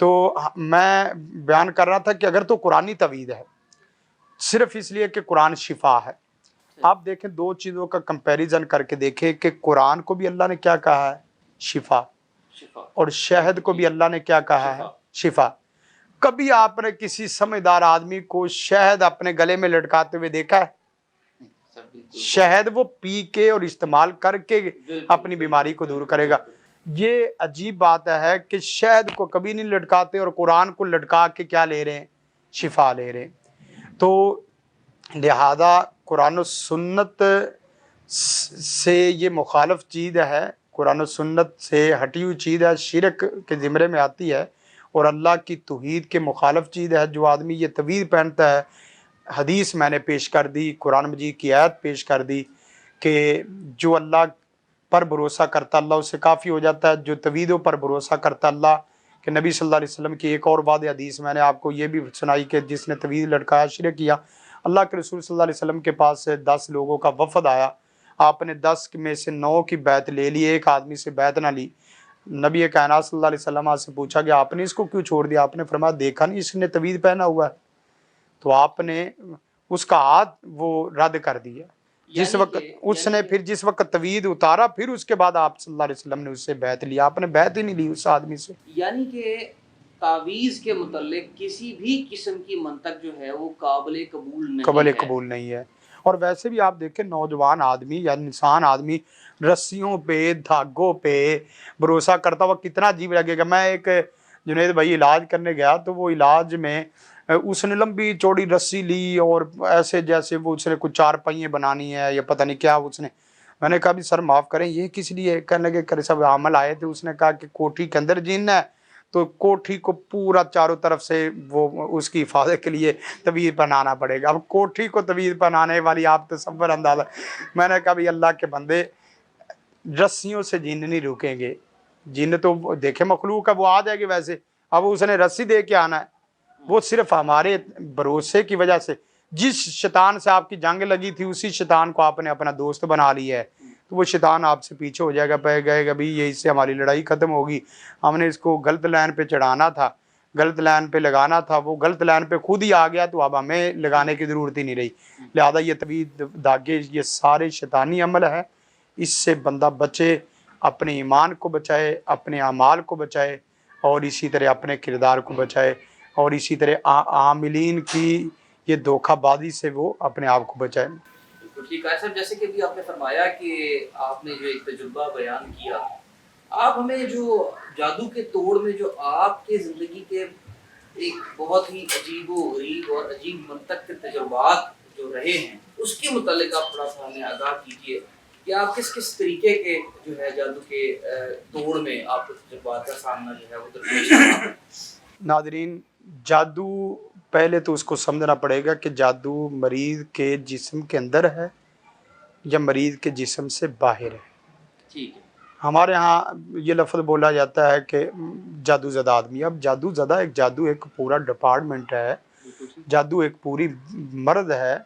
تو میں بیان کر رہا تھا کہ اگر تو قرآنی توید ہے صرف اس لیے کہ قرآن شفا ہے، آپ دیکھیں دو چیزوں کا کمپیریزن کر کے دیکھیں کہ قرآن کو بھی اللہ نے کیا کہا ہے؟ شفا، شفا، اور شہد کو بھی اللہ نے کیا کہا ہے؟ شفا۔ کبھی آپ نے کسی سمجھدار آدمی کو شہد اپنے گلے میں لٹکاتے ہوئے دیکھا ہے؟ شہد وہ پی کے اور استعمال کر کے اپنی بیماری کو دور کرے گا۔ یہ عجیب بات ہے کہ شہد کو کبھی نہیں لٹکاتے اور قرآن کو لٹکا کے کیا لے رہے ہیں؟ شفا لے رہے ہیں۔ تو لہذا قرآن و سنت سے یہ مخالف چیز ہے، قرآن و سنت سے ہٹی ہوئی چیز ہے، شرک کے زمرے میں آتی ہے، اور اللہ کی توحید کے مخالف چیز ہے۔ جو آدمی یہ توید پہنتا ہے، حدیث میں نے پیش کر دی، قرآن مجید کی آیت پیش کر دی کہ جو اللہ پر بھروسہ کرتا اللہ اس سے کافی ہو جاتا ہے، جو تویدوں پر بھروسہ کرتا اللہ کہ نبی صلی اللہ علیہ وسلم کی ایک اور واضح حدیث میں نے آپ کو یہ بھی سنائی کہ جس نے توید لٹکایا شرک کیا۔ اللہ کے رسول صلی اللہ علیہ وسلم کے پاس سے 10 لوگوں کا وفد آیا، آپ نے 10 میں سے 9 کی بیعت لے لی، ایک آدمی سے بیعت نہ لی۔ نبی کائنات صلی اللہ علیہ وسلم سے پوچھا کہ آپ نے اس کو کیوں چھوڑ دیا؟ آپ نے فرمایا دیکھا نہیں اس نے توید پہنا ہوا ہے؟ تو آپ نے اس کا ہاتھ وہ رد کر دیا۔ جس وقت اس نے پھر جس وقت توید اتارا، پھر اس کے بعد آپ صلی اللہ علیہ وسلم نے اس سے بیعت لیا، آپ نے بیعت ہی نہیں لی اس آدمی سے۔ یعنی کہ تعویذ کے متعلق کسی بھی قسم کی منطق جو ہے وہ قابل قبول نہیں ہے۔ اور ویسے بھی آپ دیکھیں نوجوان آدمی یا انسان آدمی رسیوں پہ دھاگوں پہ بھروسہ کرتا ہوا کتنا عجیب لگے گا۔ میں ایک جنید بھائی علاج کرنے گیا تو وہ علاج میں اس نے لمبی چوڑی رسی لی اور ایسے جیسے وہ اس نے کچھ 4 پہیے بنانی ہے یا پتہ نہیں کیا اس نے۔ میں نے کہا بھی سر معاف کریں یہ کس لیے؟ کہنے لگے کہ سب عامل آئے تھے، اس نے کہا کہ کوٹھی کے اندر جین ہے تو کوٹھی کو پورا چاروں طرف سے وہ اس کی حفاظت کے لیے توید پہنانا پڑے گا۔ اب کوٹھی کو توید پہنانے والی آپ تصور اندازہ۔ میں نے کہا بھی اللہ کے بندے رسیوں سے جن نہیں رکیں گے، جن تو دیکھے مخلوق ہے وہ آ جائے گی ویسے، اب اس نے رسی دے کے آنا ہے۔ وہ صرف ہمارے بھروسے کی وجہ سے، جس شیطان سے آپ کی جنگ لگی تھی اسی شیطان کو آپ نے اپنا دوست بنا لیا ہے، تو وہ شیطان آپ سے پیچھے ہو جائے گا، پہ گئے گا بھی یہ اس سے ہماری لڑائی ختم ہوگی، ہم نے اس کو غلط لائن پہ چڑھانا تھا، غلط لائن پہ لگانا تھا، وہ غلط لائن پہ خود ہی آ گیا تو اب ہمیں لگانے کی ضرورت ہی نہیں رہی۔ لہذا یہ توید دھاگے یہ سارے شیطانی عمل ہے، اس سے بندہ بچے، اپنے ایمان کو بچائے، اپنے اعمال کو بچائے، اور اسی طرح اپنے کردار کو بچائے، اور اسی طرح عاملین کی یہ دھوکہ بازی سے وہ اپنے آپ کو بچائے۔ بالکل ٹھیک ہے صاحب، جیسے کہ ابھی آپ نے فرمایا کہ آپ نے جو ایک تجربہ بیان کیا، آپ ہمیں جو جادو کے توڑ میں جو آپ کے زندگی کے ایک بہت ہی عجیب و غریب اور عجیب منطق کے تجربات جو رہے ہیں اس کے متعلق آپ تھوڑا سا ہمیں آگاہ کیجیے کہ آپ کس کس طریقے کے جو ہے جادو کے توڑ میں آپ کے تجربات کا سامنا جو ہے وہ درپیش کرنا۔ ناظرین، جادو پہلے تو اس کو سمجھنا پڑے گا کہ جادو مریض کے جسم کے اندر ہے یا مریض کے جسم سے باہر ہے۔ ٹھیک ہے، ہمارے ہاں یہ لفظ بولا جاتا ہے کہ جادو زدہ آدمی۔ اب جادو زدہ جادو ایک پورا ڈپارٹمنٹ ہے، جادو ایک پوری مرض ہے،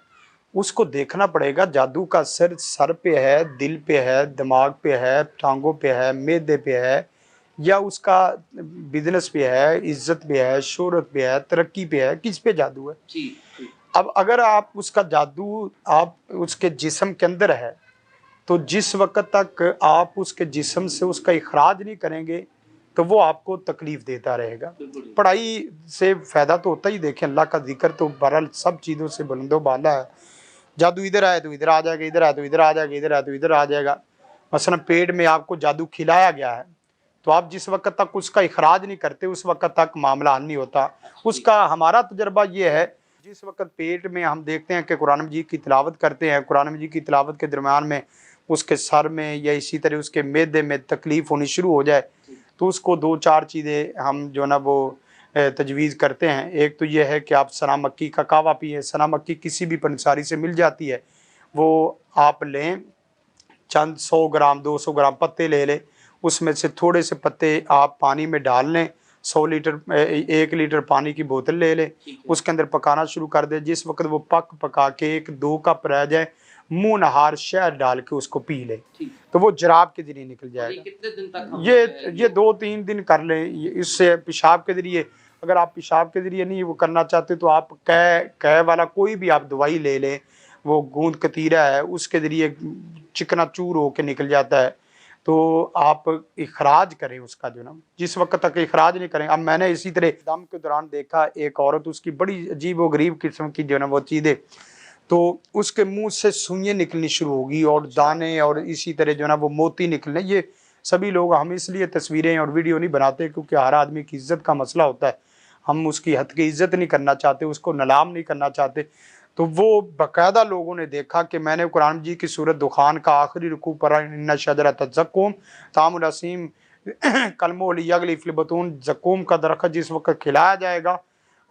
اس کو دیکھنا پڑے گا۔ جادو کا سر پہ ہے، دل پہ ہے، دماغ پہ ہے، ٹانگوں پہ ہے، معدے پہ ہے، یا اس کا بزنس پہ ہے، عزت پہ ہے، شہرت پہ ہے، ترقی پہ ہے، کس پہ جادو ہے؟ اب اگر آپ اس کا جادو آپ اس کے جسم کے اندر ہے تو جس وقت تک آپ اس کے جسم سے اس کا اخراج نہیں کریں گے تو وہ آپ کو تکلیف دیتا رہے گا۔ پڑھائی سے فائدہ تو ہوتا ہی، دیکھیں اللہ کا ذکر تو بہرحال سب چیزوں سے بلند و بالا ہے۔ جادو ادھر آئے تو ادھر آ جائے گا، ادھر آئے تو ادھر آ جائے گا، ادھر آئے تو ادھر آ جائے گا۔ مثلا پیٹ میں آپ کو جادو کھلایا گیا ہے تو آپ جس وقت تک اس کا اخراج نہیں کرتے اس وقت تک معاملہ حل نہیں ہوتا۔ اس کا ہمارا تجربہ یہ ہے، جس وقت پیٹ میں ہم دیکھتے ہیں کہ قرآن مجید کی تلاوت کرتے ہیں، قرآن مجید کی تلاوت کے درمیان میں اس کے سر میں یا اسی طرح اس کے معدے میں تکلیف ہونی شروع ہو جائے تو اس کو 2-4 چیزیں ہم جو نا وہ تجویز کرتے ہیں۔ ایک تو یہ ہے کہ آپ سنا مکی کا کہوہ پیئیں۔ سنا مکی کسی بھی پنساری سے مل جاتی ہے، وہ آپ لیں، چند 100 گرام 200 گرام پتے لے لیں، اس میں سے تھوڑے سے پتے آپ پانی میں ڈال لیں، 1 لیٹر پانی کی بوتل لے لیں، اس کے اندر پکانا شروع کر دیں۔ جس وقت وہ پکا کے 1-2 کپ رہ جائے منہ نہار شہد ڈال کے اس کو پی لیں ٹھیک، تو وہ جراب کے ذریعے نکل جائے یہ گا. کتنے دن تک ہم یہ 2-3 دن کر لیں. اس سے پیشاب کے ذریعے، اگر آپ پیشاب کے ذریعے نہیں وہ کرنا چاہتے تو آپ قے والا کوئی بھی آپ دوائی لے لیں، وہ گوند کتیرا ہے اس کے ذریعے چکنا چور ہو کے نکل جاتا ہے، تو آپ اخراج کریں اس کا جو نا، جس وقت تک اخراج نہیں کریں. اب میں نے اسی طرح دم کے دوران دیکھا ایک عورت، اس کی بڑی عجیب و غریب قسم کی جو نا وہ چیزیں، تو اس کے منہ سے سوئیں نکلنی شروع ہوگی اور دانے اور اسی طرح جو نا وہ موتی نکلنے. یہ سبھی لوگ، ہم اس لیے تصویریں اور ویڈیو نہیں بناتے کیونکہ ہر آدمی کی عزت کا مسئلہ ہوتا ہے، ہم اس کی حد کی عزت نہیں کرنا چاہتے، اس کو نلام نہیں کرنا چاہتے. تو وہ باقاعدہ لوگوں نے دیکھا کہ میں نے قرآن جی کی سورت دخان کا آخری رکوع پڑھا، ان شجرۃ الزقوم طعام الاسیم کلمہ لیغلی فی البطون، زقوم کا درخت جس وقت کھلایا جائے گا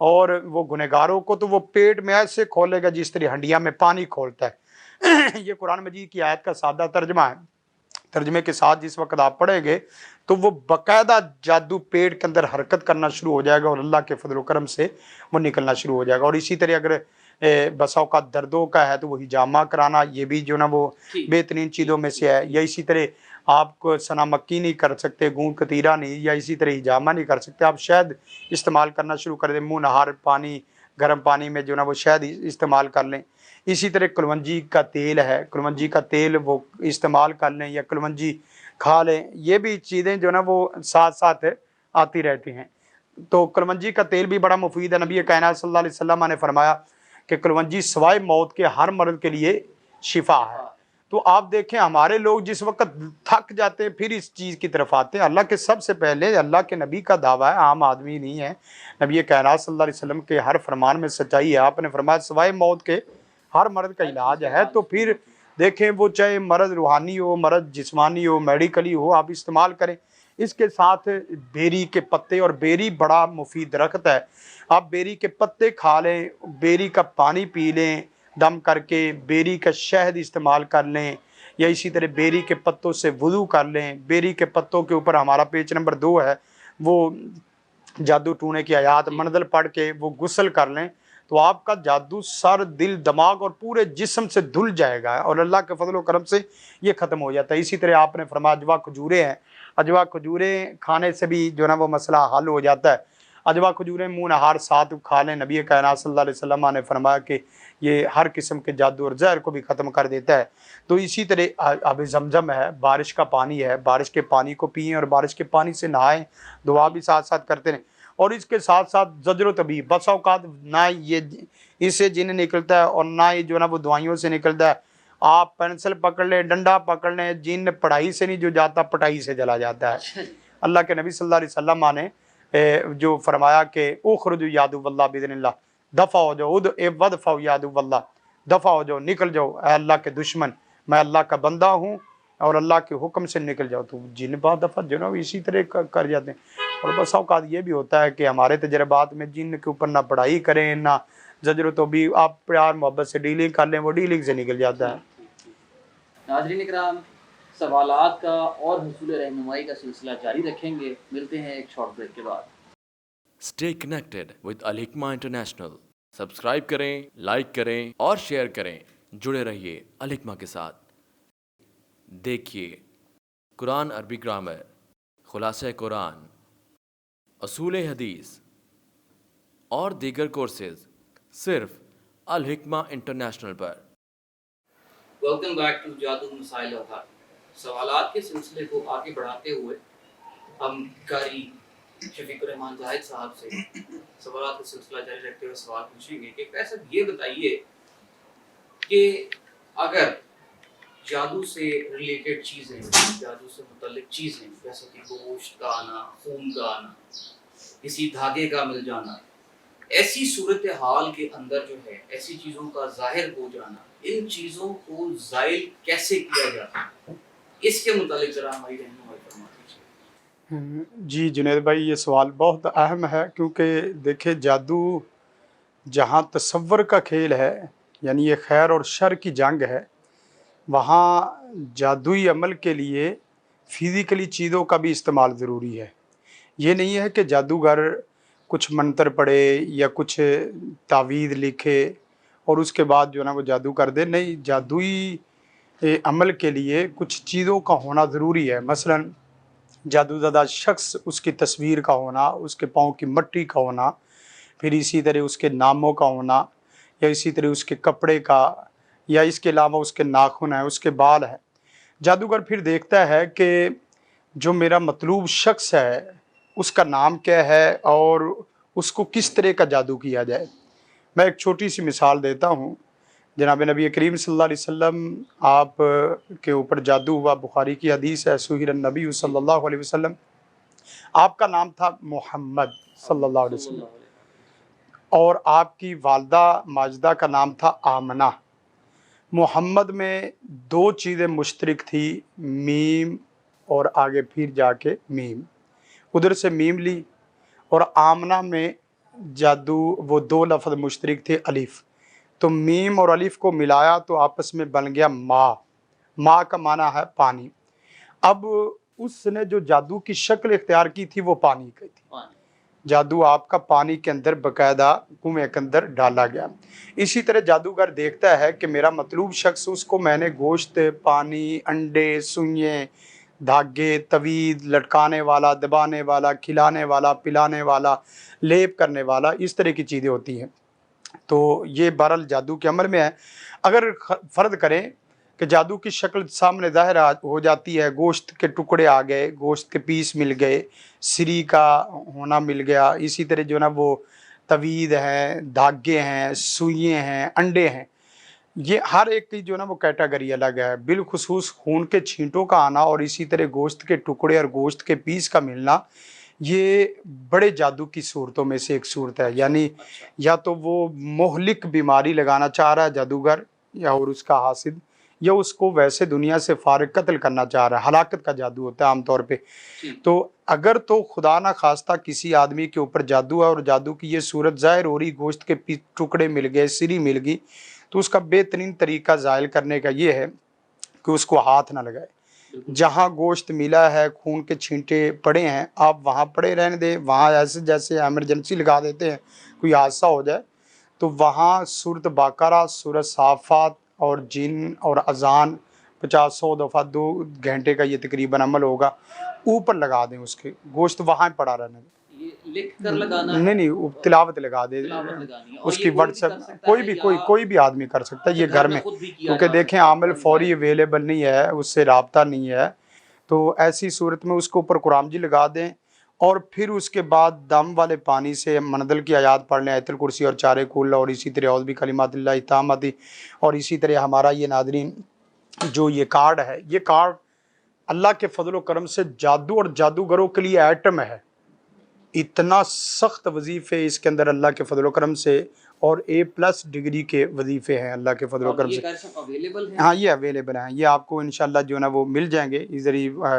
اور وہ گنہگاروں کو تو وہ پیٹ میں ایسے کھولے گا جس طرح ہنڈیا میں پانی کھولتا ہے. یہ قرآن مجید کی آیت کا سادہ ترجمہ ہے. ترجمے کے ساتھ جس وقت آپ پڑھیں گے تو وہ باقاعدہ جادو پیٹ کے اندر حرکت کرنا شروع ہو جائے گا اور اللہ کے فضل و کرم سے وہ نکلنا شروع ہو جائے گا. اور اسی طرح اگر بسا اوقات دردوں کا ہے تو وہ ہجامہ کرانا، یہ بھی جو نا وہ بہترین چیزوں میں سے ہے. یا اسی طرح آپ کو سنا مکی نہیں کر سکتے، گوند کتیرا نہیں، یا اسی طرح ہجامہ نہیں کر سکتے، آپ شہد استعمال کرنا شروع کر دیں. منہ نہار پانی، گرم پانی میں جو نا وہ شہد استعمال کر لیں. اسی طرح کلونجی کا تیل ہے، کلونجی کا تیل وہ استعمال کر لیں یا کلونجی کھا لیں. یہ بھی چیزیں جو نا وہ ساتھ ساتھ آتی رہتی ہیں. تو کلونجی کا تیل بھی بڑا مفید ہے. نبی کائنات صلی اللہ علیہ وسلم نے فرمایا کہ کلونجی سوائے موت کے ہر مرض کے لیے شفا ہے. تو آپ دیکھیں ہمارے لوگ جس وقت تھک جاتے ہیں پھر اس چیز کی طرف آتے ہیں. اللہ کے سب سے پہلے اللہ کے نبی کا دعویٰ ہے، عام آدمی نہیں ہے. نبی کائنات صلی اللہ علیہ وسلم کے ہر فرمان میں سچائی ہے. آپ نے فرمایا سوائے موت کے ہر مرض کا علاج ہے. تو پھر دیکھیں وہ چاہے مرض روحانی ہو، مرض جسمانی ہو، میڈیکلی ہو، آپ استعمال کریں. اس کے ساتھ بیری کے پتے، اور بیری بڑا مفید درخت ہے، آپ بیری کے پتے کھا لیں، بیری کا پانی پی لیں دم کر کے، بیری کا شہد استعمال کر لیں، یا اسی طرح بیری کے پتوں سے وضو کر لیں. بیری کے پتوں کے اوپر ہمارا پیج نمبر 2 ہے، وہ جادو ٹونے کی آیات منزل پڑھ کے وہ غسل کر لیں تو آپ کا جادو سر، دل، دماغ اور پورے جسم سے دھل جائے گا اور اللہ کے فضل و کرم سے یہ ختم ہو جاتا ہے. اسی طرح آپ نے فرمایا اجوا کھجوریں ہیں، اجوا کھجوریں کھانے سے بھی جو نا وہ مسئلہ حل ہو جاتا ہے. اجوا کھجوریں منہ نہار ساتھ کھا لیں. نبی کائنات صلی اللہ علیہ وسلم نے فرمایا کہ یہ ہر قسم کے جادو اور زہر کو بھی ختم کر دیتا ہے. تو اسی طرح آب زمزم ہے، بارش کا پانی ہے، بارش کے پانی کو پئیں اور بارش کے پانی سے نہائیں، دعا بھی ساتھ ساتھ کرتے رہیں. اور اس کے ساتھ ساتھ زجر و طبیب، بسا اوقات نہ یہ اس سے جن نکلتا ہے اور نہ ہی جو نا وہ دوائیوں سے نکلتا ہے. آپ پینسل پکڑ لیں، ڈنڈا پکڑ لیں، جن پڑھائی سے نہیں جو جاتا پٹائی سے چلا جاتا ہے. اللہ کے نبی صلی اللہ علیہ وسلم نے جو فرمایا کہ اخرج یادو واللہ باذن اللہ، دفع ہو جاؤ، ودفع یادو واللہ، دفع ہو جاؤ، نکل جاؤ اے اللہ کے دشمن، میں اللہ کا بندہ ہوں اور اللہ کے حکم سے نکل جاؤ. تو جن بعد دفعہ جو نا اسی طرح کر جاتے ہیں. اور بس اوقات یہ بھی ہوتا ہے کہ ہمارے تجربات میں جن کے اوپر نہ پڑھائی کریں نہ زجر و طبیب، آپ پیار محبت سے ڈیلنگ کر لیں، وہ ڈیلنگ سے نکل جاتا ہے. ناظرین اکرام، سوالات کا اور حصول رہنمائی کا سلسلہ جاری رکھیں گے. ملتے ہیں ایک شارٹ بریک کے بعد. Stay connected with Al Hikmah International. Subscribe کریں، لائک کریں اور شیئر کریں. جڑے رہیے ال حکمہ کے ساتھ. دیکھیے قرآن عربی گرامر، خلاصہ قرآن، اصول حدیث اور دیگر کورسز صرف الحکمہ انٹرنیشنل پر. ویلکم بیک ٹو جادو مسائل اور حل. سوالات کے سلسلے کو آگے بڑھاتے ہوئے ہم قاری شفیق الرحمان زاہد صاحب سے سوالات کا سلسلہ جاری رکھتے ہوئے سوال پوچھیں گے کہ کیسے یہ بتائیے کہ اگر جادو سے ریلیٹڈ چیزیں، جادو سے متعلق چیزیں جیسے کہ گوشت کا آنا، خون کا آنا، کسی دھاگے کا مل جانا، ایسی صورتحال کے اندر جو ہے ایسی چیزوں کا ظاہر ہو جانا، ان چیزوں کو زائل کیسے کیا جاتا ہے، اس کے متعلق ذرا ہماری رہنمائی فرما دیجیے. جی جنید بھائی، یہ سوال بہت اہم ہے کیونکہ دیکھیں جادو جہاں تصور کا کھیل ہے، یعنی یہ خیر اور شر کی جنگ ہے، وہاں جادوئی عمل کے لیے فزیکلی چیزوں کا بھی استعمال ضروری ہے. یہ نہیں ہے کہ جادوگر کچھ منتر پڑھے یا کچھ تعویذ لکھے اور اس کے بعد جو ہے نا وہ جادو کر دے. نہیں, جادوئی عمل کے لیے کچھ چیزوں کا ہونا ضروری ہے. مثلا جادو زدہ شخص, اس کی تصویر کا ہونا, اس کے پاؤں کی مٹی کا ہونا, پھر اسی طرح اس کے ناموں کا ہونا, یا اسی طرح اس کے کپڑے کا, یا اس کے علاوہ اس کے ناخن ہیں, اس کے بال ہیں. جادوگر پھر دیکھتا ہے کہ جو میرا مطلوب شخص ہے اس کا نام کیا ہے اور اس کو کس طرح کا جادو کیا جائے. میں ایک چھوٹی سی مثال دیتا ہوں. جناب نبی کریم صلی اللہ علیہ وسلم آپ کے اوپر جادو ہوا. بخاری کی حدیث ہے, سحر النبی صلی اللہ علیہ وسلم. آپ کا نام تھا محمد صلی اللہ علیہ وسلم, اور آپ کی والدہ ماجدہ کا نام تھا آمنہ. محمد میں دو چیزیں مشترک تھی, میم اور آگے پھر جا کے میم, ادھر سے میم لی. اور آمنہ میں جادو وہ دو لفظ مشترک تھے, الف. تو میم اور الف کو ملایا تو آپس میں بن گیا ماء. ماء کا معنی ہے پانی. اب اس نے جو جادو کی شکل اختیار کی تھی وہ پانی کی تھی. جادو آپ کا پانی کے اندر باقاعدہ کنویں کے اندر ڈالا گیا. اسی طرح جادوگر دیکھتا ہے کہ میرا مطلوب شخص, اس کو میں نے گوشت, پانی, انڈے, سوئیں, دھاگے, توید, لٹکانے والا, دبانے والا, کھلانے والا, پلانے والا, لیپ کرنے والا, اس طرح کی چیزیں ہوتی ہیں. تو یہ بہرحال جادو کے عمل میں ہے. اگر فرض کریں کہ جادو کی شکل سامنے ظاہر ہو جاتی ہے, گوشت کے ٹکڑے آ گئے, گوشت کے پیس مل گئے, سری کا ہونا مل گیا, اسی طرح جو ہے نا وہ توید ہیں, دھاگے ہیں, سوئیں ہیں, انڈے ہیں, یہ ہر ایک کی جو ہے نا وہ کیٹیگری الگ ہے. بالخصوص خون کے چھینٹوں کا آنا اور اسی طرح گوشت کے ٹکڑے اور گوشت کے پیس کا ملنا, یہ بڑے جادو کی صورتوں میں سے ایک صورت ہے. یعنی یا تو وہ مہلک بیماری لگانا چاہ رہا ہے جادوگر یا اور اس کا حاسد, یا اس کو ویسے دنیا سے فارغ قتل کرنا چاہ رہا ہے. ہلاکت کا جادو ہوتا ہے عام طور پہ. تو اگر تو خدا نہ خواستہ کسی آدمی کے اوپر جادو ہے اور جادو کی یہ صورت ظاہر ہو رہی, گوشت کے ٹکڑے مل گئے, سری مل گئی, تو اس کا بہترین طریقہ زائل کرنے کا یہ ہے کہ اس کو ہاتھ نہ لگائے. جہاں گوشت ملا ہے, خون کے چھینٹے پڑے ہیں, آپ وہاں پڑے رہنے دیں. وہاں ایسے جیسے ایمرجنسی لگا دیتے ہیں کوئی حادثہ ہو جائے, تو وہاں سورت بقرہ, سورت صافات اور جن اور اذان 50-100 دفعہ 2 گھنٹے کا یہ تقریباً عمل ہوگا, اوپر لگا دیں اس کے, گوشت وہاں پڑا رہنے دیں. یہ لکھ کر لگانا نہیں, تلاوت لگا دے اس کی واٹس ایپ, کوئی بھی آدمی کر سکتا ہے یہ گھر میں, کیونکہ دیکھیں عامل فوری اویلیبل نہیں ہے, اس سے رابطہ نہیں ہے. تو ایسی صورت میں اس کے اوپر قرآن جی لگا دیں, اور پھر اس کے بعد دم والے پانی سے منزل کی آیات پڑھ لیں, آیت الکرسی اور 4 کل, اور اسی طرح اعوذ بکلمات اللہ التامات. اور اسی طرح ہمارا یہ ناظرین جو یہ کارڈ ہے, یہ کارڈ اللہ کے فضل و کرم سے جادو اور جادوگروں کے لیے ایٹم ہے. اتنا سخت وظیفے اس کے اندر اللہ کے فضل و کرم سے, اور A+ ڈگری کے وظیفے ہیں اللہ کے فضل و کرم سے. ہاں یہ اویلیبل ہیں, یہ آپ کو انشاءاللہ جو ہے نا وہ مل جائیں گے, ادھر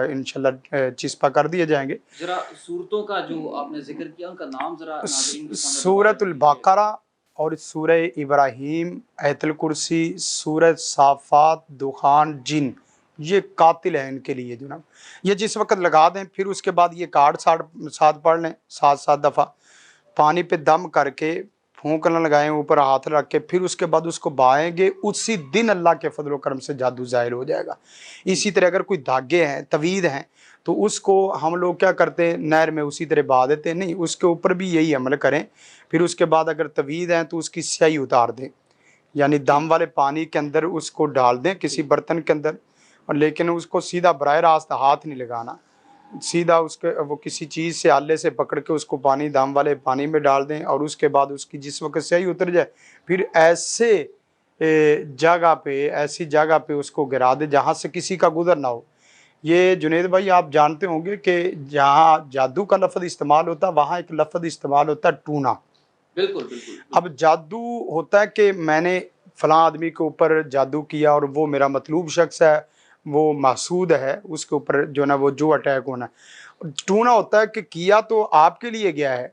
انشاءاللہ چسپا کر دیے جائیں گے. ذرا صورتوں کا جو آپ نے ذکر کیا ان کا نام ذرا سورۃ البقرہ اور سورہ ابراہیم, آیت الکرسی, سورۃ صافات, دخان, جن, یہ قاتل ہے ان کے لیے جناب. یہ جس وقت لگا دیں, پھر اس کے بعد یہ کارڈ ساتھ پڑھ لیں 7 دفعہ, پانی پہ دم کر کے پھونک نہ لگائیں, اوپر ہاتھ رکھ کے, پھر اس کے بعد اس کو بہائیں گے, اسی دن اللہ کے فضل و کرم سے جادو ظاہر ہو جائے گا. اسی طرح اگر کوئی دھاگے ہیں, توید ہیں, تو اس کو ہم لوگ کیا کرتے ہیں, نہر میں اسی طرح بہا دیتے ہیں. نہیں, اس کے اوپر بھی یہی عمل کریں. پھر اس کے بعد اگر توید ہیں تو اس کی سیاہی اتار دیں, یعنی دم والے پانی کے اندر اس کو ڈال دیں کسی برتن کے اندر, اور لیکن اس کو سیدھا براہ راست ہاتھ نہیں لگانا, سیدھا اس کے وہ کسی چیز سے آلے سے پکڑ کے اس کو پانی, دم والے پانی میں ڈال دیں, اور اس کے بعد اس کی جس وقت سیاہی اتر جائے, پھر ایسی جگہ پہ اس کو گرا دیں جہاں سے کسی کا گزر نہ ہو. یہ جنید بھائی آپ جانتے ہوں گے کہ جہاں جادو کا لفظ استعمال ہوتا ہے وہاں ایک لفظ استعمال ہوتا ہے ٹونا. بالکل. اب جادو ہوتا ہے کہ میں نے فلاں آدمی کے اوپر جادو کیا اور وہ میرا مطلوب شخص ہے, وہ محسود ہے, اس کے اوپر جو ہے نا وہ جو اٹیک ہونا ہے. ٹونا ہوتا ہے کہ کیا تو آپ کے لیے گیا ہے,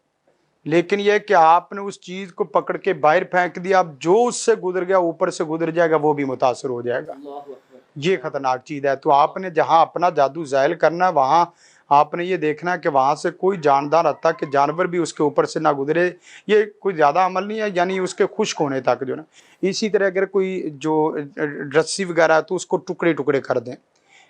لیکن یہ کہ آپ نے اس چیز کو پکڑ کے باہر پھینک دیا, اب جو اس سے گزر گیا اوپر سے گزر جائے گا, وہ بھی متاثر ہو جائے گا. یہ خطرناک چیز ہے. تو آپ نے جہاں اپنا جادو زائل کرنا ہے وہاں آپ نے یہ دیکھنا ہے کہ وہاں سے کوئی جاندار آتا کہ جانور بھی اس کے اوپر سے نہ گزرے، یہ کوئی زیادہ عمل نہیں ہے، یعنی اس کے خشک ہونے تک جو نا۔ اسی طرح اگر کوئی جو رسی وغیرہ ہے تو اس کو ٹکڑے ٹکڑے کر دیں۔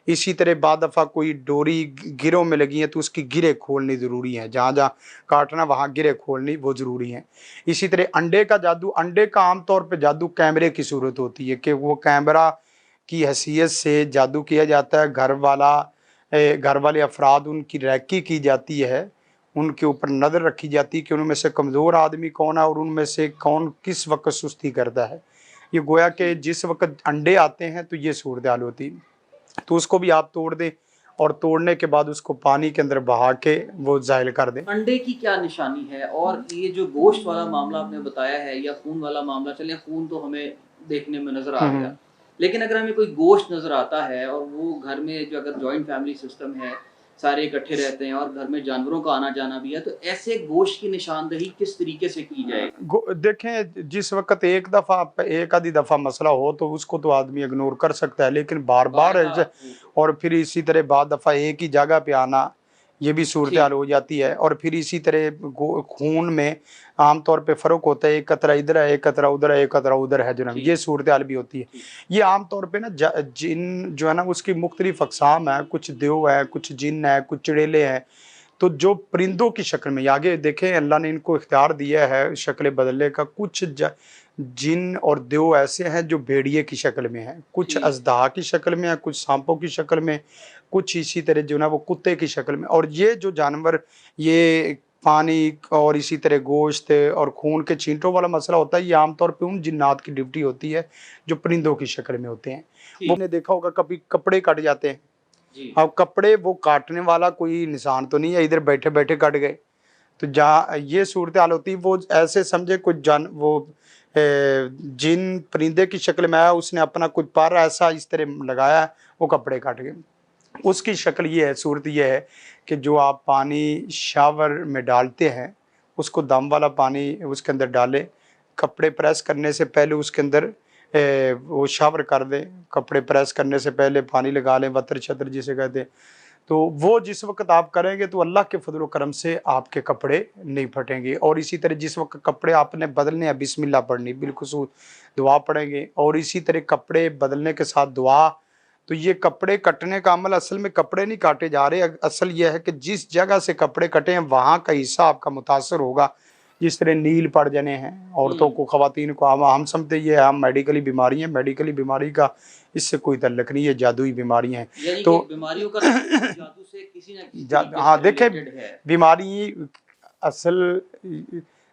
اسی طرح بعد دفعہ کوئی ڈوری گروں میں لگی ہے تو اس کی گرے کھولنی ضروری ہے، جہاں جہاں کاٹنا وہاں گرے کھولنی وہ ضروری ہے۔ اسی طرح انڈے کا جادو، انڈے کا عام طور پہ جادو کیمرے کی صورت ہوتی ہے کہ وہ کیمرہ کی حیثیت سے جادو کیا جاتا ہے، گھر والے افراد ان کی ریکی کی جاتی ہے، ان کے اوپر نظر رکھی جاتی ہے کہ ان میں سے کمزور آدمی کون ہے اور ان میں سے کون کس وقت سستی کرتا ہے۔ یہ گویا کہ جس وقت انڈے آتے ہیں تو یہ صورتحال ہوتی ہے، تو اس کو بھی آپ توڑ دیں اور توڑنے کے بعد اس کو پانی کے اندر بہا کے وہ زائل کر دیں۔ انڈے کی کیا نشانی ہے؟ اور یہ جو گوشت والا معاملہ آپ نے بتایا ہے یا خون والا معاملہ، چلیں خون تو ہمیں دیکھنے میں نظر آ گیا، لیکن اگر ہمیں کوئی گوشت نظر آتا ہے اور وہ گھر میں جو اگر جوائنٹ فیملی سسٹم ہے، سارے اکٹھے رہتے ہیں اور گھر میں جانوروں کا آنا جانا بھی ہے، تو ایسے گوشت کی نشاندہی کس طریقے سے کی جائے؟ دیکھیں جس وقت ایک آدھی دفعہ مسئلہ ہو تو اس کو تو آدمی اگنور کر سکتا ہے، لیکن بار بار اور پھر اسی طرح بعد دفعہ ایک ہی جگہ پہ آنا یہ بھی صورتحال ہو جاتی ہے۔ اور پھر اسی طرح خون میں عام طور پہ فرق ہوتا ہے، ایک قطرہ ادھر ہے، ایک قطرہ ادھر ہے، ایک قطرہ ادھر ہے جناب، یہ صورتحال بھی ہوتی ہے۔ یہ عام طور پہ نا جن جو ہے نا اس کی مختلف اقسام ہے، کچھ دیو ہے، کچھ جن ہے، کچھ چڑیلے ہیں، تو جو پرندوں کی شکل میں، آگے دیکھیں اللہ نے ان کو اختیار دیا ہے شکل بدلنے کا، کچھ جن اور دیو ایسے ہیں جو بھیڑیے کی شکل میں ہیں، کچھ اژدہا کی شکل میں ہیں، کچھ سانپوں کی شکل میں، کچھ اسی طرح جو نا وہ کتے کی شکل میں۔ اور یہ جو جانور یہ پانی اور اسی طرح گوشت اور خون کے چھینٹوں والا مسئلہ ہوتا ہے، یہ عام طور پہ ان جنات کی ڈیوٹی ہوتی ہے جو پرندوں کی شکل میں ہوتے ہیں۔ وہ نے دیکھا ہوگا کبھی کپڑے کٹ جاتے ہیں، اب کپڑے وہ کاٹنے والا کوئی نشان تو نہیں ہے ادھر بیٹھے بیٹھے کٹ گئے، تو جہاں یہ صورتحال ہوتی ہے وہ ایسے سمجھے کچھ وہ جن پرندے کی شکل میں آیا، اس نے اپنا کچھ پر ایسا اس طرح لگایا، وہ کپڑے کٹ گئے۔ اس کی شکل یہ ہے، صورت یہ ہے کہ جو آپ پانی شاور میں ڈالتے ہیں اس کو دم والا پانی اس کے اندر ڈالیں، کپڑے پریس کرنے سے پہلے اس کے اندر وہ شاور کر دیں، کپڑے پریس کرنے سے پہلے پانی لگا لیں، وتر چھتر جسے کہتے ہیں، تو وہ جس وقت آپ کریں گے تو اللہ کے فضل و کرم سے آپ کے کپڑے نہیں پھٹیں گے۔ اور اسی طرح جس وقت کپڑے آپ نے بدلنے ہیں، بسم اللہ پڑھنی، بالخصوص دعا پڑھیں گے، اور اسی طرح کپڑے بدلنے کے ساتھ دعا۔ تو یہ کپڑے کٹنے کا عمل اصل میں کپڑے نہیں کاٹے جا رہے، اصل یہ ہے کہ جس جگہ سے کپڑے کٹے ہیں وہاں کا حصہ آپ کا متاثر ہوگا۔ جس طرح نیل پڑ جانے ہیں عورتوں کو، خواتین کو، ہم سمجھتے یہ ہم میڈیکلی بیماری ہیں، میڈیکلی بیماری کا اس سے کوئی تعلق نہیں، یہ جادوئی بیماری ہیں۔ تو بیماریوں کا جادو سے کسی نہ کسی ہاں دیکھیں بیماری اصل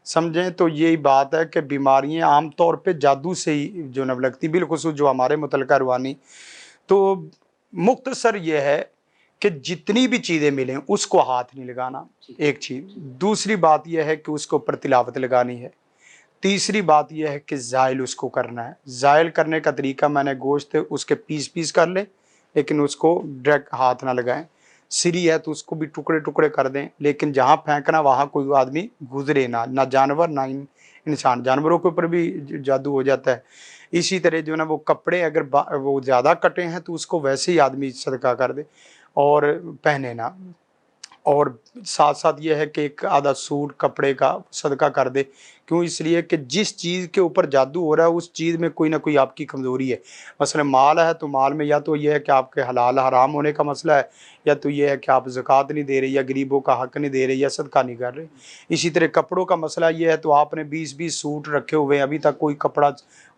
سمجھیں تو یہی بات ہے کہ بیماریاں عام طور پہ جادو سے ہی جو نب لگتی، بالخصوص جو ہمارے متعلقہ روحانی۔ تو مختصر یہ ہے کہ جتنی بھی چیزیں ملیں اس کو ہاتھ نہیں لگانا، ایک چیز۔ دوسری بات یہ ہے کہ اس کو اوپر تلاوت لگانی ہے۔ تیسری بات یہ ہے کہ زائل اس کو کرنا ہے۔ زائل کرنے کا طریقہ، میں نے گوشت اس کے پیس پیس کر لیں لیکن اس کو ڈائریکٹ ہاتھ نہ لگائیں، سری ہے تو اس کو بھی ٹکڑے ٹکڑے کر دیں، لیکن جہاں پھینکنا وہاں کوئی آدمی گزرے نہ جانور نہ انسان، جانوروں کے اوپر بھی جادو ہو جاتا ہے۔ اسی طرح جو نا وہ کپڑے اگر وہ زیادہ کٹے ہیں تو اس کو ویسے ہی آدمی صدقہ کر دے اور پہنے نہ، اور ساتھ ساتھ یہ ہے کہ ایک آدھا سوٹ کپڑے کا صدقہ کر دے۔ کیوں؟ اس لیے کہ جس چیز کے اوپر جادو ہو رہا ہے اس چیز میں کوئی نہ کوئی آپ کی کمزوری ہے۔ مثلا مال ہے تو مال میں یا تو یہ ہے کہ آپ کے حلال حرام ہونے کا مسئلہ ہے، یا تو یہ ہے کہ آپ زکوٰۃ نہیں دے رہے، یا غریبوں کا حق نہیں دے رہے، یا صدقہ نہیں کر رہے۔ اسی طرح کپڑوں کا مسئلہ یہ ہے تو آپ نے 20 سوٹ رکھے ہوئے ہیں، ابھی تک کوئی کپڑا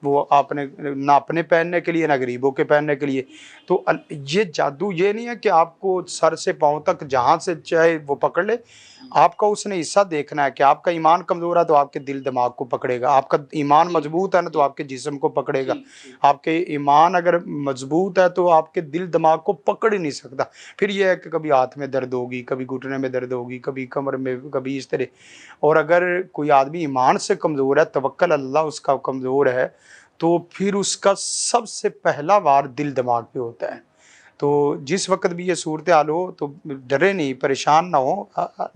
وہ آپ نے نہ اپنے پہننے کے لیے نہ غریبوں کے پہننے کے لیے۔ تو یہ جادو یہ نہیں ہے کہ آپ کو سر سے پاؤں تک جہاں سے چاہے وہ پکڑ لے، آپ کا اس نے حصہ دیکھنا ہے کہ آپ کا ایمان کمزور ہے تو آپ کے دل دماغ کو پکڑے گا، آپ کا ایمان مضبوط ہے نا تو آپ کے جسم کو پکڑے گا۔ آپ کے ایمان اگر مضبوط ہے تو آپ کے دل دماغ کو پکڑ ہی نہیں سکتا۔ پھر یہ ہے کہ کبھی ہاتھ میں درد ہوگی، کبھی گھٹنے میں درد ہوگی، کبھی کمر میں، کبھی اس طرح۔ اور اگر کوئی آدمی ایمان سے کمزور ہے، توکل اللہ اس کا کمزور ہے، تو پھر اس کا سب سے پہلا وار دل دماغ پہ ہوتا ہے۔ تو جس وقت بھی یہ صورتحال ہو تو ڈرے نہیں، پریشان نہ ہو،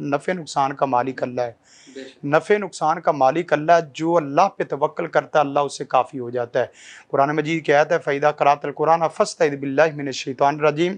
نفع نقصان کا مالک اللہ ہے، نفع نقصان کا مالک اللہ ہے۔ جو اللہ پہ توکل کرتا ہے اللہ اس سے کافی ہو جاتا ہے۔ قرآن مجید کی آیت ہے فَإِذَا قَرَأْتَ الْقُرْآنَ فَاسْتَعِذْ بِاللَّهِ مِنَ الشَّيْطَانِ الرَّجِيمِ،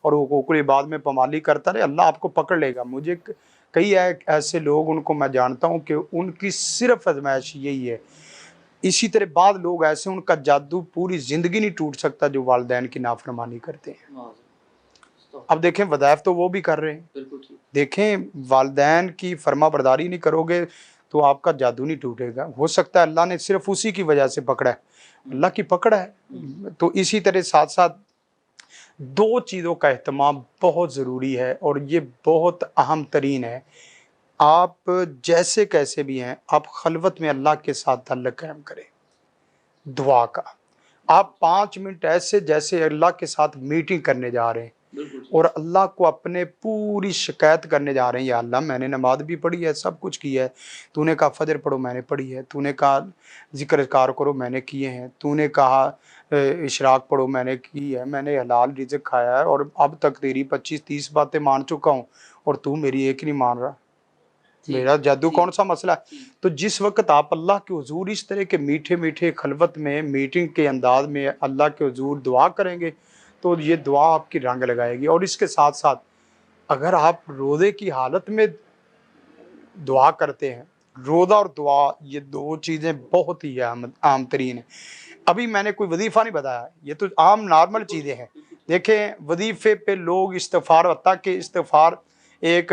اور وہ کوکلی بعد میں پامالی کرتا رہے, اللہ آپ کو پکڑ لے گا. مجھے کئی ایسے لوگ ان کو میں جانتا ہوں کہ ان کی صرف آزمائش یہی ہے. اسی طرح بعض لوگ ایسے ان کا جادو پوری زندگی نہیں ٹوٹ سکتا جو والدین کی نافرمانی کرتے ہیں. اب دیکھیں وظائف تو وہ بھی کر رہے ہیں, دیکھیں والدین کی فرما برداری نہیں کرو گے تو آپ کا جادو نہیں ٹوٹے گا. ہو سکتا ہے اللہ نے صرف اسی کی وجہ سے پکڑا ہے, اللہ کی پکڑ ہے. تو اسی طرح ساتھ ساتھ دو چیزوں کا اہتمام بہت ضروری ہے اور یہ بہت اہم ترین ہے. آپ جیسے کیسے بھی ہیں, آپ خلوت میں اللہ کے ساتھ تعلق قائم کریں. دعا کا آپ 5 منٹ ایسے جیسے اللہ کے ساتھ میٹنگ کرنے جا رہے ہیں اور اللہ کو اپنے پوری شکایت کرنے جا رہے ہیں. یا اللہ میں نے نماز بھی پڑھی ہے, سب کچھ کیا ہے, تو نے کہا فجر پڑھو میں نے پڑھی ہے, تو نے کہا ذکر اذکار کرو میں نے کیے ہیں, تو نے کہا اشراق پڑھو میں نے کی ہے, میں نے حلال رزق کھایا ہے اور اب تک تیری 25-30 باتیں مان چکا ہوں اور تو میری ایک نہیں مان رہا. میرا جادو کون سا مسئلہ ہے؟ تو جس وقت آپ اللہ کے حضور اس طرح کے میٹھے میٹھے خلوت میں میٹنگ کے انداز میں اللہ کے حضور دعا کریں گے تو یہ دعا آپ کی رنگ لگائے گی. اور اس کے ساتھ ساتھ اگر آپ روزے کی حالت میں دعا کرتے ہیں, روزہ اور دعا یہ دو چیزیں بہت ہی عام ترین ہیں. ابھی میں نے کوئی وظیفہ نہیں بتایا, یہ تو عام نارمل چیزیں ہیں. دیکھیں وظیفے پہ لوگ استغفار, حتیٰ کہ استغفار, ایک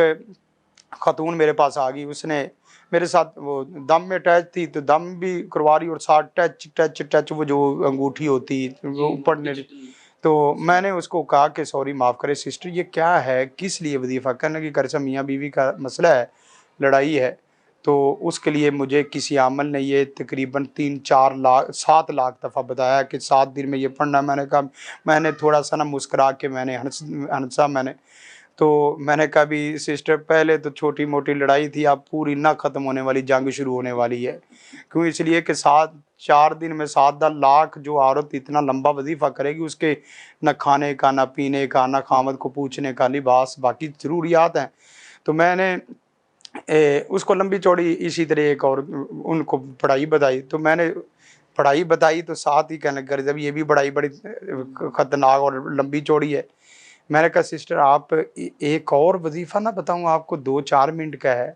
خاتون میرے پاس آ گئی, اس نے میرے ساتھ وہ دم میں ٹچ تھی تو دم بھی کروا رہی اور ساتھ ٹچ ٹچ ٹچ وہ جو انگوٹھی ہوتی وہ پڑھنے. تو میں نے اس کو کہا کہ سوری معاف کرے سسٹر یہ کیا ہے, کس لیے وظیفہ کرنے کی کرسا میاں بیوی کا مسئلہ ہے, لڑائی ہے, تو اس کے لیے مجھے کسی عامل نے یہ تقریباً 7 لاکھ دفعہ بتایا کہ 7 دن میں یہ پڑھنا. میں نے کہا, میں نے تھوڑا سا نا مسکرا کے میں نے ہنسا, میں نے کہا بھی سسٹر پہلے تو چھوٹی موٹی لڑائی تھی, اب پوری نہ ختم ہونے والی جنگ شروع ہونے والی ہے. کیوں؟ اس لیے کہ 4 دن میں 7 لاکھ جو عورت اتنا لمبا وظیفہ کرے گی, اس کے نہ کھانے کا نہ پینے کا نہ خامد کو پوچھنے کا لباس باقی ضروریات ہیں. تو میں نے اس کو لمبی چوڑی اسی طرح ایک اور ان کو پڑھائی بتائی, تو میں نے پڑھائی بتائی تو ساتھ ہی کہنے لگا جب یہ بھی بڑی خطرناک اور لمبی چوڑی ہے. میں نے کہا سسٹر آپ ایک اور وظیفہ نہ بتاؤں آپ کو 2-4 منٹ کا ہے.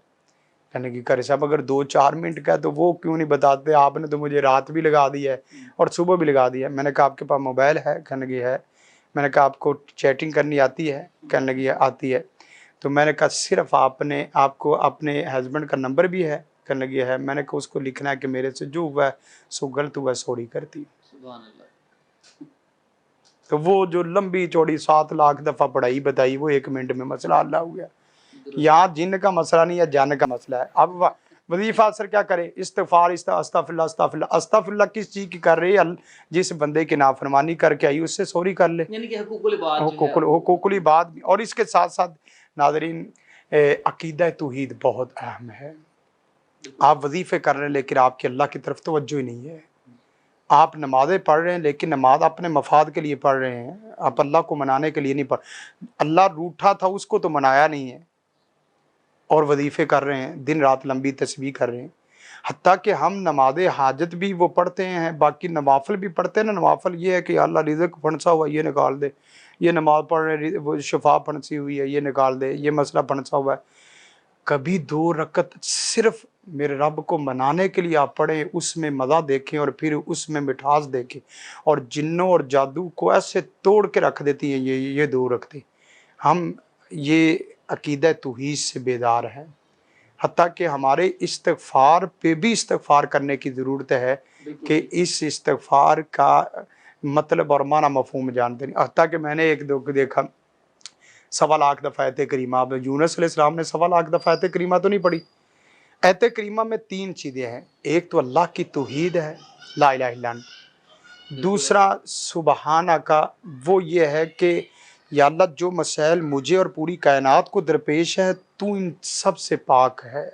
کہنے کی کرے صاحب اگر 2-4 منٹ کا ہے تو وہ کیوں نہیں بتاتے, آپ نے تو مجھے رات بھی لگا دی ہے اور صبح بھی لگا دی ہے. میں نے کہا آپ کے پاس موبائل ہے؟ کہنے کی ہے. میں نے کہا آپ کو چیٹنگ کرنی آتی ہے؟ کہنے لگی آتی ہے. تو میں نے کہا صرف آپ کو اپنے ہسبینڈ کا نمبر بھی ہے؟ کہنے لگی ہے. میں نے کہا اس کو لکھنا ہے کہ میرے سے جو ہوا ہے سو غلط ہوا ہے, سوری کرتی. سبحان اللہ. تو وہ جو لمبی چوڑی 7 لاکھ دفعہ پڑھائی بتائی وہ 1 منٹ میں مسئلہ اللہ ہو گیا. یہاں جن کا مسئلہ نہیں ہے, جان کا مسئلہ ہے. اب وظیفہ اثر کیا کرے؟ استغفار, استغفر اللہ, استغفر اللہ. استغفر اللہ کس چیز کی کر رہی ہے؟ جس بندے کی نافرمانی کر کے آئی اس سے سوری کر لے, یعنی کہ حقوق العباد. اور اس کے ساتھ ساتھ ناظرین عقیدہ توحید بہت اہم ہے. آپ وظیفے کر رہے ہیں لیکن آپ کی اللہ کی طرف توجہ ہی نہیں ہے. آپ نمازیں پڑھ رہے ہیں لیکن نماز اپنے مفاد کے لیے پڑھ رہے ہیں, آپ اللہ کو منانے کے لیے نہیں پڑھ. اللہ روٹھا تھا اس کو تو منایا نہیں ہے, اور وظیفے کر رہے ہیں, دن رات لمبی تسبیح کر رہے ہیں. حتیٰ کہ ہم نماز حاجت بھی وہ پڑھتے ہیں, باقی نوافل بھی پڑھتے ہیں نا. نوافل یہ ہے کہ اللہ رزق پھنسا ہوا یہ نکال دے, یہ نماز پڑھ رہے وہ شفا پھنسی ہوئی ہے یہ نکال دے, یہ مسئلہ پھنسا ہوا ہے. کبھی 2 رکعت صرف میرے رب کو منانے کے لیے آپ پڑھیں, اس میں مزہ دیکھیں اور پھر اس میں مٹھاس دیکھیں. اور جنوں اور جادو کو ایسے توڑ کے رکھ دیتی ہیں یہ 2 رکعتیں. ہم یہ عقیدہ توحید سے بیدار ہیں. حتیٰ کہ ہمارے استغفار پہ بھی استغفار کرنے کی ضرورت ہے کہ اس استغفار کا مطلب اور معنی مفہوم جانتے نہیں. حتیٰ کہ میں نے ایک دیکھا 1.25 لاکھ دفعہ آیت کریمہ, اب یونس علیہ السلام نے 1.25 لاکھ دفعہ آیت کریمہ تو نہیں پڑھی. آیت کریمہ میں 3 چیزیں ہیں. ایک تو اللہ کی توحید ہے, لا الہ الا انت. دوسرا سبحانہ کا, وہ یہ ہے کہ یا اللہ جو مسائل مجھے اور پوری کائنات کو درپیش ہے تو ان سب سے پاک ہے.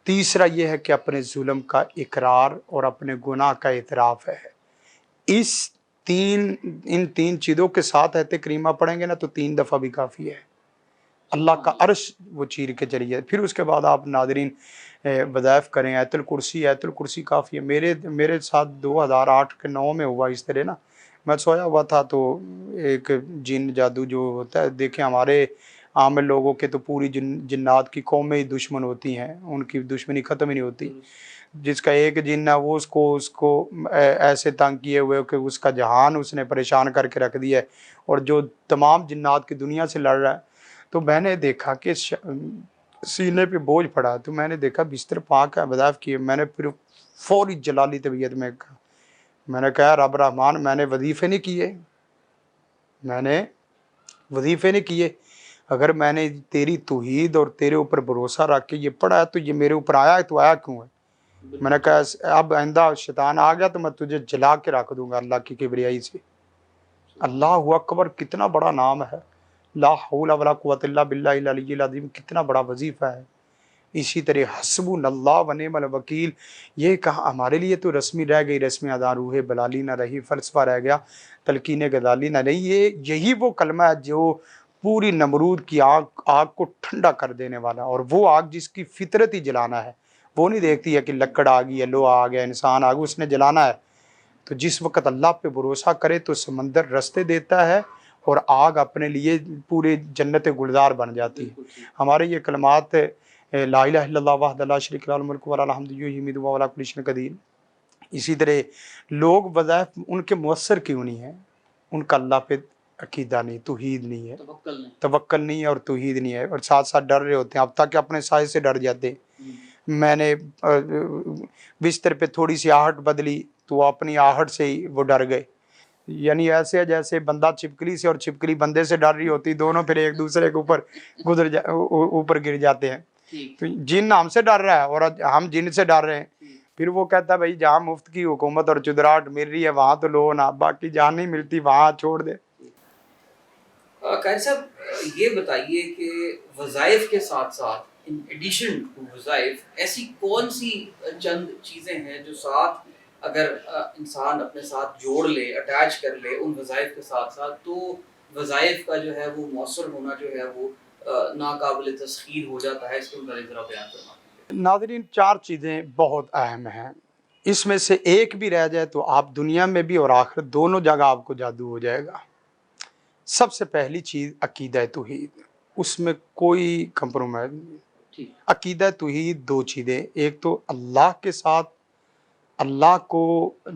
تیسرا یہ ہے کہ اپنے ظلم کا اقرار اور اپنے گناہ کا اعتراف ہے. ان 3 چیزوں کے ساتھ آیت کریمہ پڑھیں گے نا تو 3 دفعہ بھی کافی ہے. اللہ کا عرش وہ چیر کے چلی جائے. پھر اس کے بعد آپ ناظرین وظائف کریں. آیت الکرسی کافی ہے. میرے ساتھ 2008 کے 9 میں ہوا اس طرح نا, میں سویا ہوا تھا تو ایک جن جادو جو ہوتا ہے، دیکھیں ہمارے عام لوگوں کے تو پوری جنات کی قومیں ہی دشمن ہوتی ہیں، ان کی دشمنی ختم ہی نہیں ہوتی. جس کا ایک جن ہے وہ اس کو ایسے تنگ کیے ہوئے کہ اس کا جہان اس نے پریشان کر کے رکھ دیا ہے، اور جو تمام جنات کی دنیا سے لڑ رہا ہے. تو میں نے دیکھا کہ سینے پہ بوجھ پڑا، تو میں نے دیکھا بستر پاک ہے، وظائف کیے. میں نے پھر فوری جلالی طبیعت میں نے کہا رب رحمان، میں نے وظیفے نہیں کیے. اگر میں نے تیری توحید اور تیرے اوپر بھروسہ رکھ کے یہ پڑھا ہے تو یہ میرے اوپر آیا ہے، تو آیا کیوں ہے؟ میں نے کہا اب آئندہ شیطان آ گیا تو میں تجھے جلا کے رکھ دوں گا اللہ کی کبریائی سے. اللہ اکبر، کتنا بڑا نام ہے، لا حول ولا قوت الا باللہ العلی العظیم، کتنا بڑا وظیفہ ہے. اسی طرح حسبنا اللہ و نعم الوکیل، یہ کہا ہمارے لیے تو رسمی رہ گئی، رسمی ادا، روح بلالی نہ رہی، فلسفہ رہ گیا، تلقین غزالی نہ رہی. یہی وہ کلمہ ہے جو پوری نمرود کی آگ کو ٹھنڈا کر دینے والا، اور وہ آگ جس کی فطرت ہی جلانا ہے، وہ نہیں دیکھتی ہے کہ لکڑ آ گئی ہے، لوہا آ گیا، انسان آ گیا، اس نے جلانا ہے. تو جس وقت اللہ پہ بھروسہ کرے تو سمندر رستے دیتا ہے اور آگ اپنے لیے پورے جنت گلزار بن جاتی ہے. ہمارے یہ کلمات لا الہ الا اللہ وحدہ لا شریک لہ الملک و الحمد یحیی و علی کل شیء قدیر. اسی طرح لوگ وظائف ان کے مؤثر کیوں نہیں ہیں؟ ان کا اللہ پہ عقیدہ نہیں، توحید نہیں ہے، توکل نہیں ہے اور توحید نہیں ہے، اور ساتھ ساتھ ڈر رہے ہوتے ہیں. اب تک اپنے سائے سے ڈر جاتے ہیں. میں نے بستر پہ تھوڑی سی آہٹ بدلی تو اپنی آہٹ سے ہی وہ ڈر گئے. یعنی ایسے ہے جیسے بندہ چھپکلی سے اور چھپکلی بندے سے ڈر رہی ہوتی، دونوں پھر ایک دوسرے کے اوپر گر جاتے ہیں. تو جن ہم سے ڈر رہا ہے اور ہم جن سے ڈر رہے ہیں. پھر وہ کہتا ہے بھائی جہاں مفت کی حکومت اور چدراہٹ مل رہی ہے وہاں تو لو نا، باقی جہاں نہیں ملتی وہاں چھوڑ دے. قاری صاحب یہ بتائیے کہ وظائف کے ساتھ ساتھ ان ایڈیشن ٹو وظائف ایسی کون سی چند چیزیں ہیں جو ساتھ اگر انسان اپنے ساتھ جوڑ لے، اٹیچ کر لے ان وظائف کے ساتھ ساتھ، تو وظائف کا جو ہے وہ مؤثر ہونا جو ہے وہ ناقابل تسخیر ہو جاتا ہے. اس کے بارے میں ذرا بیان کرنا. ناظرین، 4 چیزیں بہت اہم ہیں، اس میں سے ایک بھی رہ جائے تو آپ دنیا میں بھی اور آخرت دونوں جگہ آپ کو جادو ہو جائے گا. سب سے پہلی چیز عقیدہ توحید، اس میں کوئی کمپرومائز نہیں. عقیدہ توحید 2 چیزیں، ایک تو اللہ کے ساتھ اللہ کو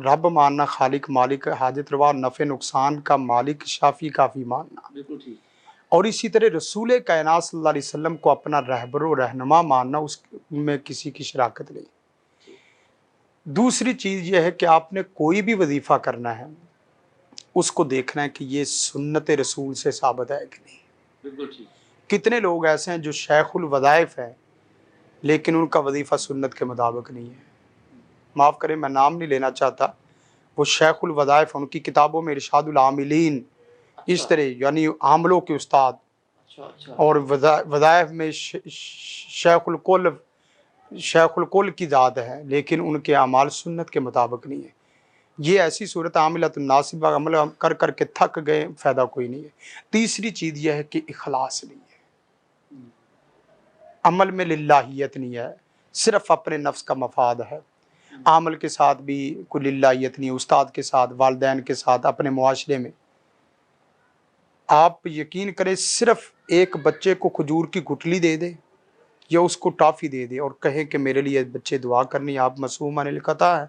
رب ماننا، خالق مالک حاجت روا نفع نقصان کا مالک شافی کافی ماننا. بالکل ٹھیک. اور اسی طرح رسول کائنات صلی اللہ علیہ وسلم کو اپنا رہبر و رہنما ماننا، اس میں کسی کی شراکت نہیں. دوسری چیز یہ ہے کہ آپ نے کوئی بھی وظیفہ کرنا ہے اس کو دیکھنا ہے کہ یہ سنت رسول سے ثابت ہے کہ نہیں. بالکل ٹھیک. کتنے لوگ ایسے ہیں جو شیخ الوظائف ہیں لیکن ان کا وظیفہ سنت کے مطابق نہیں ہے. معاف کریں میں نام نہیں لینا چاہتا، وہ شیخ الوظائف، ان کی کتابوں میں ارشاد العاملین اس طرح یعنی عاملوں کے استاد، اور وظائف میں شیخ الکل کی ذات ہے لیکن ان کے اعمال سنت کے مطابق نہیں ہے. یہ ایسی صورت عاملۃ الناصبہ، عمل کر کر کے تھک گئے، فائدہ کوئی نہیں ہے. تیسری چیز یہ ہے کہ اخلاص نہیں ہے، عمل میں للہیت نہیں ہے، صرف اپنے نفس کا مفاد ہے. عمل کے ساتھ بھی کوئی للہیت نہیں، استاد کے ساتھ، والدین کے ساتھ، اپنے معاشرے میں. آپ یقین کریں صرف ایک بچے کو کھجور کی گٹلی دے دے یا اس کو ٹافی دے دے اور کہے کہ میرے لیے بچے دعا کرنی، آپ معصوم عن الخطا ہے.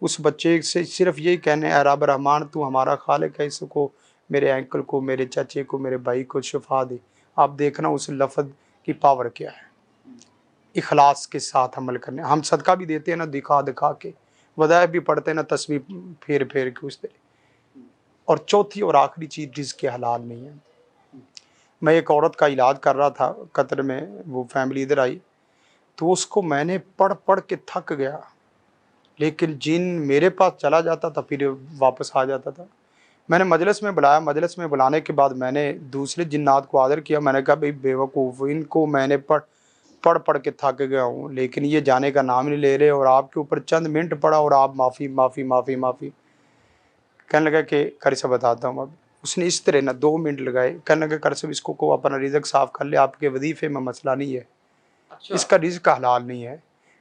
اس بچے سے صرف یہی کہنے اے رب رحمان تو ہمارا خالق ہے، اس کو، میرے انکل کو، میرے چچے کو، میرے بھائی کو شفا دے. آپ دیکھنا اس لفظ کی پاور کیا ہے. اخلاص کے ساتھ عمل کرنے. ہم صدقہ بھی دیتے ہیں نا دکھا دکھا کے، وظائف بھی پڑھتے ہیں نا تسبیح پھیر پھیر کے اس طرح. اور چوتھی اور آخری چیز رزق حلال نہیں ہے. میں ایک عورت کا علاج کر رہا تھا قطر میں، وہ فیملی ادھر آئی تو اس کو میں نے پڑھ کے تھک گیا، لیکن جن میرے پاس چلا جاتا تھا پھر واپس آ جاتا تھا. میں نے مجلس میں بلایا، مجلس میں بلانے کے بعد میں نے دوسرے جنات کو حاضر کیا. میں نے کہا بھئی بیوقوف، ان کو میں نے پڑھ کے تھک گیا ہوں لیکن یہ جانے کا نام نہیں لے رہے، اور آپ کے اوپر چند منٹ پڑا اور آپ معافی معافی معافی معافی. کہنے لگا کہ قاری صاحب بتاتا ہوں. اب اس نے اس طرح نہ 2 منٹ لگائے، کہنے لگا قاری صاحب اس کو اپنا رزق صاف کر لے، آپ کے وظیفے میں مسئلہ نہیں ہے، اس کا رزق حلال نہیں ہے.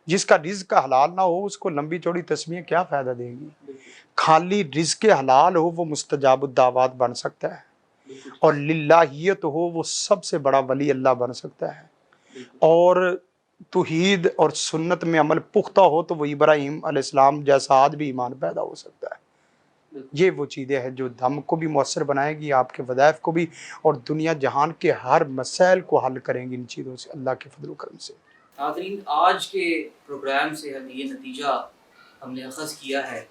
جس کا رزق حلال نہ ہو اس کو لمبی چوڑی تسبیحیں کیا فائدہ دیں گی. خالی رزق حلال ہو وہ مستجاب الدعوات بن سکتا ہے، اور للہیت ہو وہ سب سے بڑا ولی اللہ بن سکتا ہے، اور توحید اور سنت میں عمل پختہ ہو تو وہ ابراہیم علیہ السلام جیسا آج بھی ایمان پیدا ہو سکتا ہے۔ یہ وہ چیزیں ہیں جو ہم کو بھی مؤثر بنائے گی، آپ کے وظائف کو بھی، اور دنیا جہان کے ہر مسائل کو حل کریں گی ان چیزوں سے اللہ کے فضل و کرم سے۔ ناظرین، آج کے پروگرام سے ہم یہ نتیجہ ہم نے اخذ کیا ہے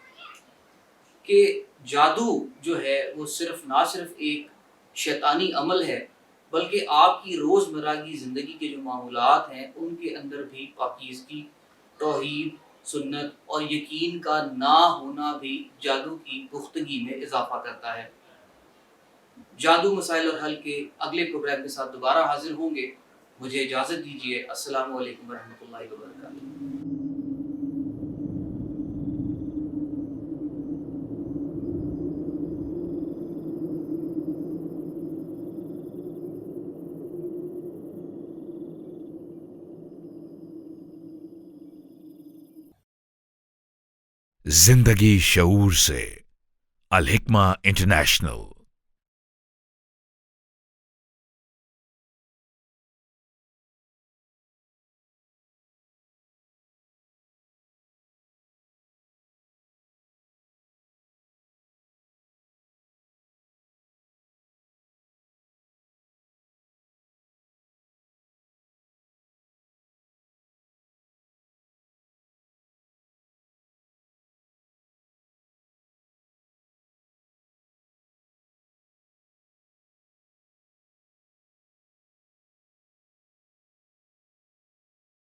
کہ جادو جو ہے وہ نہ صرف ایک شیطانی عمل ہے، بلکہ آپ کی روزمرہ کی زندگی کے جو معمولات ہیں ان کے اندر بھی پاکیزگی، توحید، سنت اور یقین کا نہ ہونا بھی جادو کی پختگی میں اضافہ کرتا ہے۔ جادو مسائل اور حل کے اگلے پروگرام کے ساتھ دوبارہ حاضر ہوں گے۔ مجھے اجازت دیجیے۔ السلام علیکم ورحمۃ اللہ وبرکاتہ۔ زندگی شعور سے، الحکمہ انٹرنیشنل۔